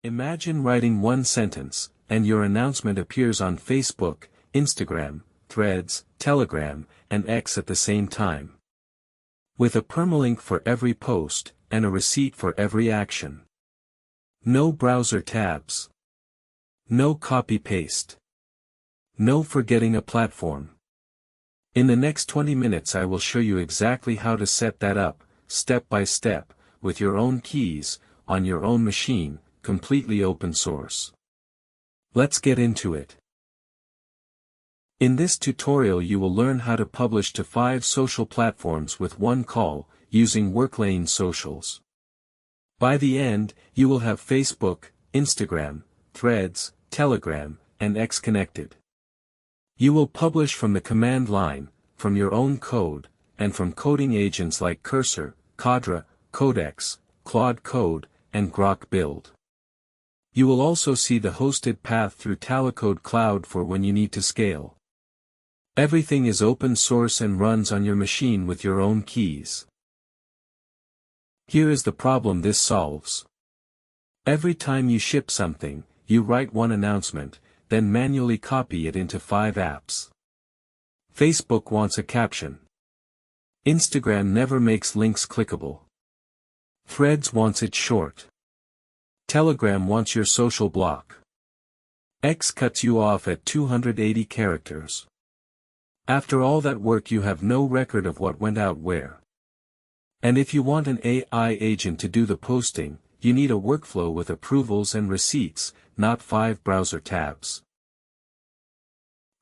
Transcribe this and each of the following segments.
Imagine writing one sentence, and your announcement appears on Facebook, Instagram, Threads, Telegram, and X at the same time. With a permalink for every post, and a receipt for every action. No browser tabs. No copy-paste. No forgetting a platform. In the next 20 minutes I will show you exactly how to set that up, step by step, with your own keys, on your own machine, completely open source. Let's get into it. In this tutorial you will learn how to publish to 5 social platforms with one call, using WorkLane Socials. By the end, you will have Facebook, Instagram, Threads, Telegram, and X connected. You will publish from the command line, from your own code, and from coding agents like Cursor, Cadre, Codex, Claude Code, and Grok Build. You will also see the hosted path through Talocode Cloud for when you need to scale. Everything is open source and runs on your machine with your own keys. Here is the problem this solves. Every time you ship something, you write one announcement, then manually copy it into 5 apps. Facebook wants a caption. Instagram never makes links clickable. Threads wants it short. Telegram wants your social block. X cuts you off at 280 characters. After all that work you have no record of what went out where. And if you want an AI agent to do the posting, you need a workflow with approvals and receipts, not 5 browser tabs.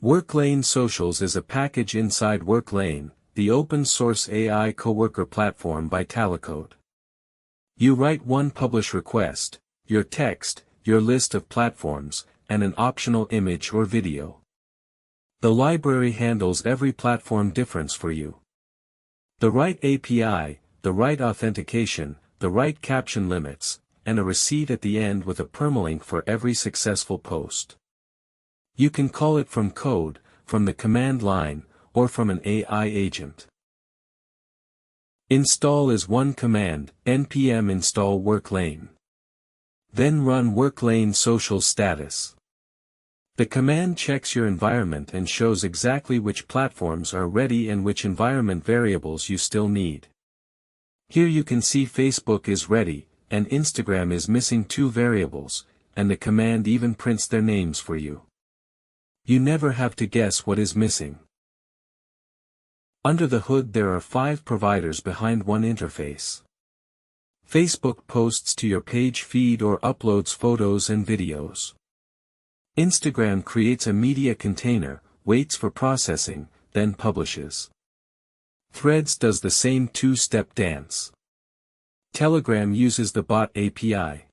WorkLane Socials is a package inside WorkLane, the open-source AI coworker platform by Talocode. You write one push request, your text, your list of platforms, and an optional image or video. The library handles every platform difference for you. The right API, the right authentication, the right caption limits, and a receipt at the end with a permalink for every successful post. You can call it from code, from the command line, or from an AI agent. Install is one command, npm install WorkLane. Then run WorkLane Social Status. The command checks your environment and shows exactly which platforms are ready and which environment variables you still need. Here you can see Facebook is ready, and Instagram is missing 2 variables, and the command even prints their names for you. You never have to guess what is missing. Under the hood there are 5 providers behind one interface. Facebook posts to your page feed or uploads photos and videos. Instagram creates a media container, waits for processing, then publishes. Threads does the same 2-step dance. Telegram uses the bot API.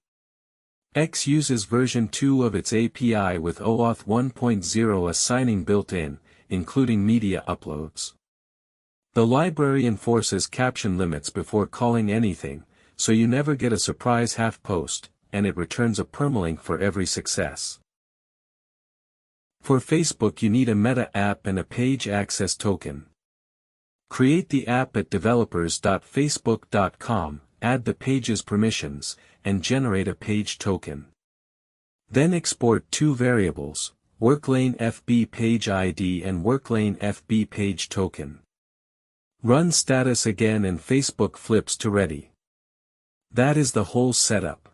X uses version 2 of its API with OAuth 1.0 assigning built in, including media uploads. The library enforces caption limits before calling anything, so you never get a surprise half post, and it returns a permalink for every success. For Facebook you need a meta app and a page access token. Create the app at developers.facebook.com, add the page's permissions, and generate a page token. Then export 2 variables, WorkLane FB page ID and WorkLane FB page token. Run status again and Facebook flips to ready. That is the whole setup.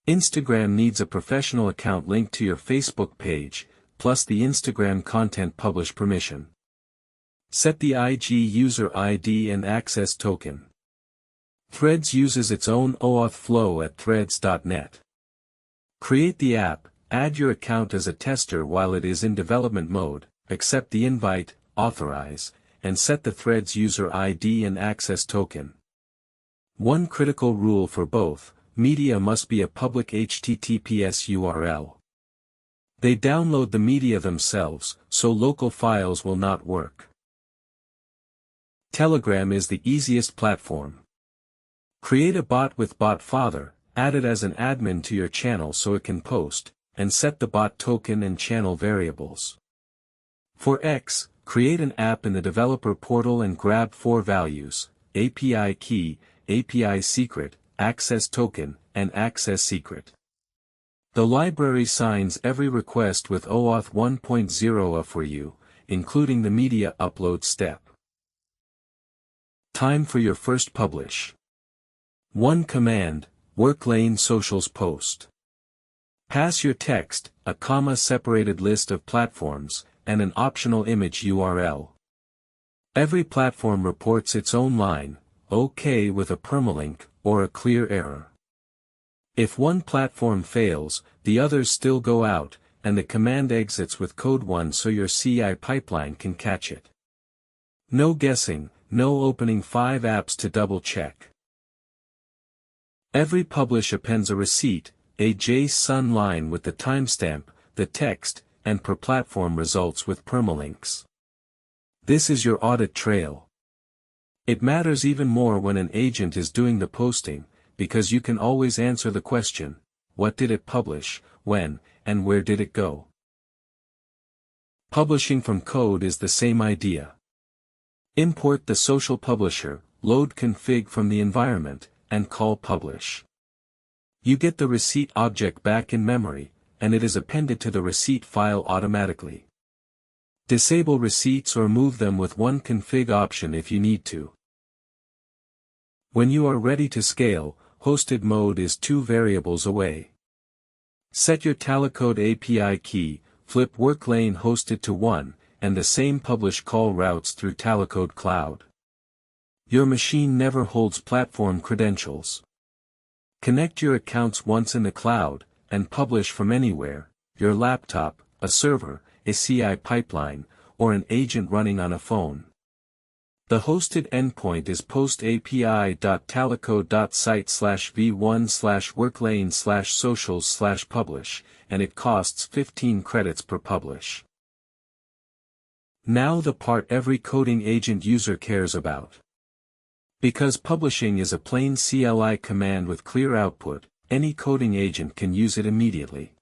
Instagram needs a professional account linked to your Facebook page, plus the Instagram content publish permission. Set the IG user ID and access token. Threads uses its own OAuth flow at threads.net. Create the app, add your account as a tester while it is in development mode, accept the invite, authorize, and set the Threads user ID and access token. One critical rule for both, media must be a public HTTPS URL. They download the media themselves, so local files will not work. Telegram is the easiest platform. Create a bot with botfather, add it as an admin to your channel so it can post, and set the bot token and channel variables. For X, create an app in the developer portal and grab 4 values, API key, API secret, access token, and access secret. The library signs every request with OAuth 1.0 for you, including the media upload step. Time for your first publish. 1 command, WorkLane Socials Post. Pass your text, a comma-separated list of platforms, and an optional image URL. Every platform reports its own line, OK with a permalink, or a clear error. If one platform fails, the others still go out, and the command exits with code 1 so your CI pipeline can catch it. No guessing, no opening 5 apps to double-check. Every publish appends a receipt, a JSON line with the timestamp, the text, and per platform results with permalinks. This is your audit trail. It matters even more when an agent is doing the posting, because you can always answer the question, what did it publish, when, and where did it go? Publishing from code is the same idea. Import the social publisher, load config from the environment, and call publish. You get the receipt object back in memory, and it is appended to the receipt file automatically. Disable receipts or move them with one config option if you need to. When you are ready to scale, hosted mode is 2 variables away. Set your Talocode API key, flip WorkLane hosted to 1, and the same publish call routes through Talocode Cloud. Your machine never holds platform credentials. Connect your accounts once in the cloud, and publish from anywhere, your laptop, a server, a CI pipeline, or an agent running on a phone. The hosted endpoint is postapi.talocode.site/v1/worklane/socials/publish, and it costs 15 credits per publish. Now the part every coding agent user cares about. Because publishing is a plain CLI command with clear output, any coding agent can use it immediately.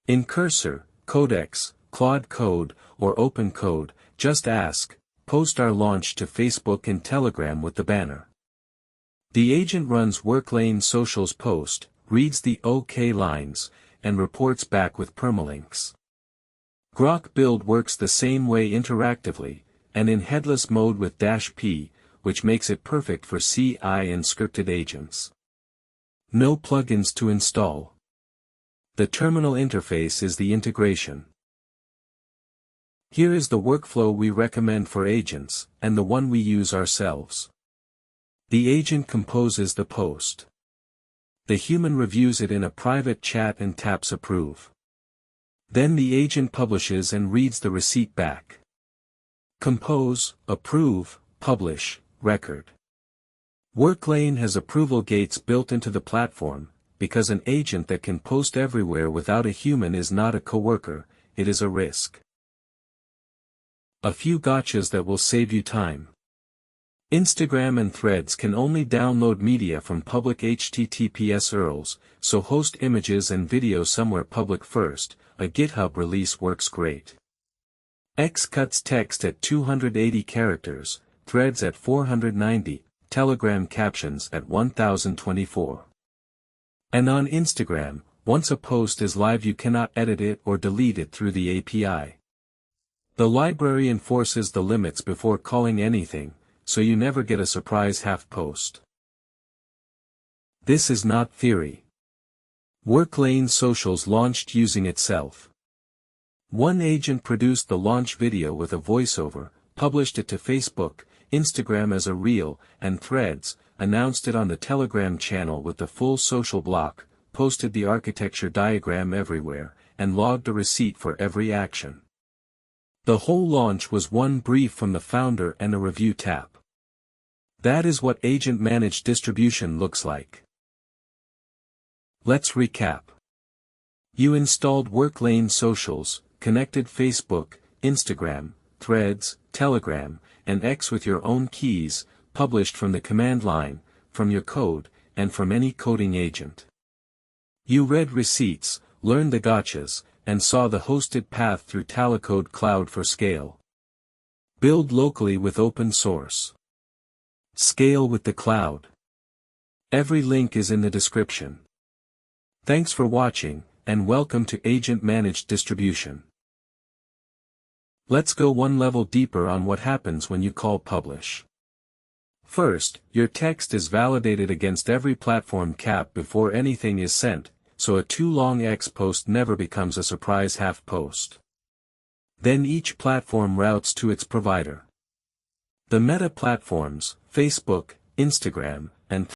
In Cursor, Codex, Claude Code, or Open Code, just ask, post our launch to Facebook and Telegram with the banner. The agent runs WorkLane Socials Post, reads the OK lines, and reports back with permalinks. Grok Build works the same way interactively, and in headless mode with -p, which makes it perfect for CI and scripted agents. No plugins to install. The terminal interface is the integration. Here is the workflow we recommend for agents, and the one we use ourselves. The agent composes the post. The human reviews it in a private chat and taps approve. Then the agent publishes and reads the receipt back. Compose, approve, publish, record. WorkLane has approval gates built into the platform, because an agent that can post everywhere without a human is not a coworker, it is a risk. A few gotchas that will save you time. Instagram and Threads can only download media from public HTTPS URLs, so host images and video somewhere public first. A GitHub release works great. X cuts text at 280 characters, Threads at 490, Telegram captions at 1024. And on Instagram, once a post is live you cannot edit it or delete it through the API. The library enforces the limits before calling anything, so you never get a surprise half post. This is not theory. WorkLane Socials launched using itself. One agent produced the launch video with a voiceover, published it to Facebook, Instagram as a reel, and Threads, announced it on the Telegram channel with the full social block, posted the architecture diagram everywhere, and logged a receipt for every action. The whole launch was one brief from the founder and a review tap. That is what agent-managed distribution looks like. Let's recap. You installed WorkLane Socials, connected Facebook, Instagram, Threads, Telegram, and X with your own keys, published from the command line, from your code, and from any coding agent. You read receipts, learned the gotchas, and saw the hosted path through Talocode Cloud for scale. Build locally with open source. Scale with the cloud. Every link is in the description. Thanks for watching, and welcome to Agent Managed Distribution. Let's go one level deeper on what happens when you call publish. First, your text is validated against every platform cap before anything is sent, so a too long X post never becomes a surprise half post. Then each platform routes to its provider. The meta platforms, Facebook, Instagram, and